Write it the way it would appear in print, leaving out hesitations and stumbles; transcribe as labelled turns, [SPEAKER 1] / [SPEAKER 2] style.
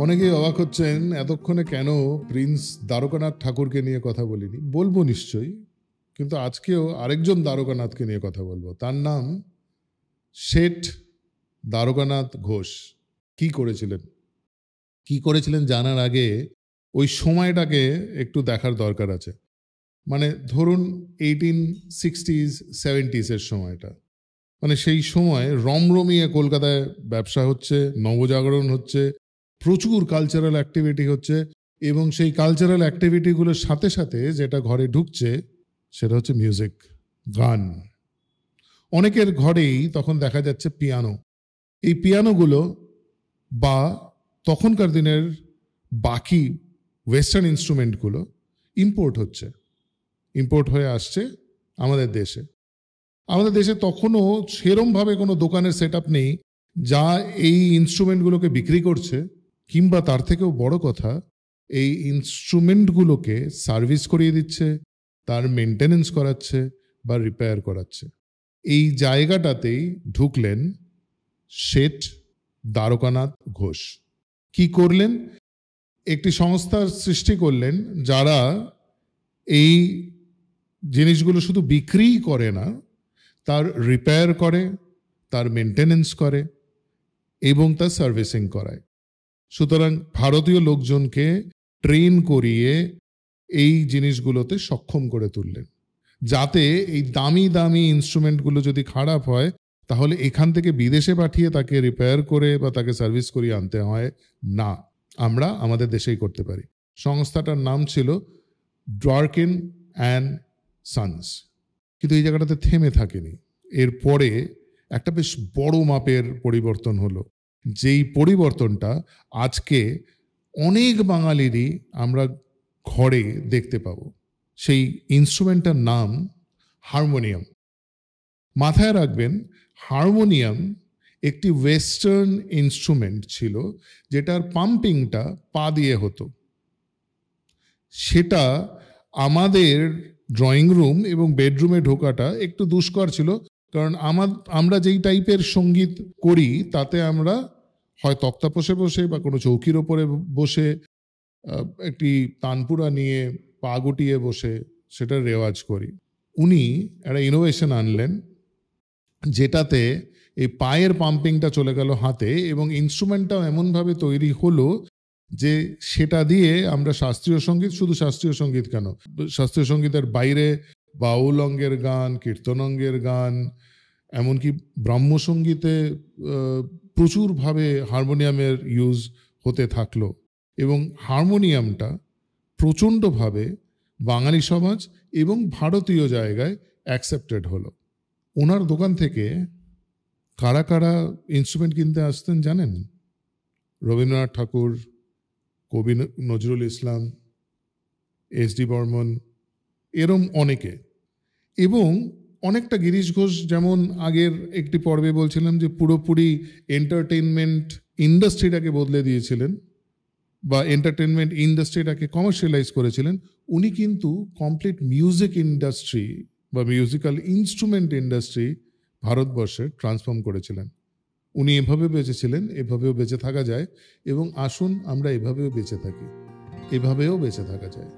[SPEAKER 1] অনেকেই অবাক হচ্ছেন এতক্ষণে কেন প্রিন্স দ্বারকানাথ ঠাকুরকে নিয়ে কথা বলিনি। বলবো নিশ্চয়ই, কিন্তু আজকেও আরেকজন দ্বারকানাথকে নিয়ে কথা বলবো। তার নাম শেঠ দ্বারকানাথ ঘোষ। কি করেছিলেন জানার আগে ওই সময়টাকে একটু দেখার দরকার আছে। মানে ধরুন 1860s-70s সময়টা, মানে সেই সময় রমরমিয়ে কলকাতায় ব্যবসা হচ্ছে, নবজাগরণ হচ্ছে, প্রচুর কালচারাল অ্যাক্টিভিটি হচ্ছে, এবং সেই কালচারাল অ্যাক্টিভিটিগুলোর সাথে সাথে যেটা ঘরে ঢুকছে সেটা হচ্ছে মিউজিক, গান। অনেকের ঘরেই তখন দেখা যাচ্ছে পিয়ানো। এই পিয়ানোগুলো বা তখনকার দিনের বাকি ওয়েস্টার্ন ইনস্ট্রুমেন্টগুলো ইম্পোর্ট হয়ে আসছে আমাদের দেশে। আমাদের দেশে তখনও সেরমভাবে কোনো দোকানের সেট আপ নেই যা এই ইনস্ট্রুমেন্টগুলোকে বিক্রি করছে, কিংবা তার থেকেও বড় কথা এই ইনস্ট্রুমেন্টগুলোকে সার্ভিস করিয়ে দিচ্ছে, তার মেনটেনেন্স করাচ্ছে বা রিপেয়ার করাচ্ছে। এই জায়গাটাতেই ঢুকলেন শেঠ দ্বারকানাথ ঘোষ। কি করলেন? একটি সংস্থার সৃষ্টি করলেন যারা এই জিনিসগুলো শুধু বিক্রিই করে না, তার রিপেয়ার করে, তার মেনটেনেন্স করে এবং তার সার্ভিসিং করায়। সুতরাং ভারতীয় লোকজনকে ট্রেন করিয়ে এই জিনিসগুলোতে সক্ষম করে তুললেন, যাতে এই দামি দামি ইনস্ট্রুমেন্টগুলো যদি খারাপ হয় তাহলে এখান থেকে বিদেশে পাঠিয়ে তাকে রিপেয়ার করে বা তাকে সার্ভিস করিয়ে আনতে হয় না, আমরা আমাদের দেশেই করতে পারি। সংস্থাটার নাম ছিল ডওয়ার্কিন অ্যান্ড সন্স। কিন্তু এই জায়গাটাতে থেমে থাকেনি, এরপরে একটা বেশ বড় মাপের পরিবর্তন হলো, যেই পরিবর্তনটা আজকে অনেক বাঙালিরই আমরা ঘরে দেখতে পাবো। সেই ইনস্ট্রুমেন্টটার নাম হারমোনিয়াম। মাথায় রাখবেন, হারমোনিয়াম একটি ওয়েস্টার্ন ইনস্ট্রুমেন্ট ছিল যেটার পাম্পিংটা পা দিয়ে হতো। সেটা আমাদের ড্রয়িং রুম এবং বেডরুমে ঢোকাটা একটু দুষ্কর ছিল, কারণ আমরা যেই টাইপের সঙ্গীত করি তাতে আমরা হয় তক্তাপোষে বসে বা কোনো চৌকির ওপরে বসে একটি তানপুরা নিয়ে পা গুটিয়ে বসে সেটা রেওয়াজ করি। উনি একটা ইনোভেশন আনলেন যেটাতে এই পায়ের পাম্পিংটা চলে গেল হাতে, এবং ইনস্ট্রুমেন্টটাও এমনভাবে তৈরি হলো যে সেটা দিয়ে আমরা শাস্ত্রীয় সঙ্গীত, শুধু শাস্ত্রীয় সঙ্গীত কেন, শাস্ত্রীয় সঙ্গীতের বাইরে বাউল অঙ্গের গান, কীর্তন অঙ্গের গান, এমনকি ব্রাহ্মসঙ্গীতে প্রচুরভাবে হারমোনিয়ামের ইউজ হতে থাকলো, এবং হারমোনিয়ামটা প্রচণ্ডভাবে বাঙালি সমাজ এবং ভারতীয় জায়গায় অ্যাকসেপ্টেড হলো। ওনার দোকান থেকে কারা কারা ইনস্ট্রুমেন্ট কিনতে আসতেন জানেন? রবীন্দ্রনাথ ঠাকুর, কবি নজরুল ইসলাম, এস.ডি. বর্মন, এরম অনেকে, এবং অনেকটা গিরিশ ঘোষ, যেমন আগের একটি পর্বে বলছিলাম যে পুরোপুরি এন্টারটেনমেন্ট ইন্ডাস্ট্রিটাকে বদলে দিয়েছিলেন বা এন্টারটেনমেন্ট ইন্ডাস্ট্রিটাকে কমার্শিয়ালাইজ করেছিলেন, উনি কিন্তু কমপ্লিট মিউজিক ইন্ডাস্ট্রি বা মিউজিক্যাল ইনস্ট্রুমেন্ট ইন্ডাস্ট্রি ভারতবর্ষে ট্রান্সফর্ম করেছিলেন। উনি এভাবে বেঁচেছিলেন, এভাবেও বেঁচে থাকা যায়, এবং আসুন আমরা এভাবেও বেঁচে থাকি, এভাবেও বেঁচে থাকা যায়।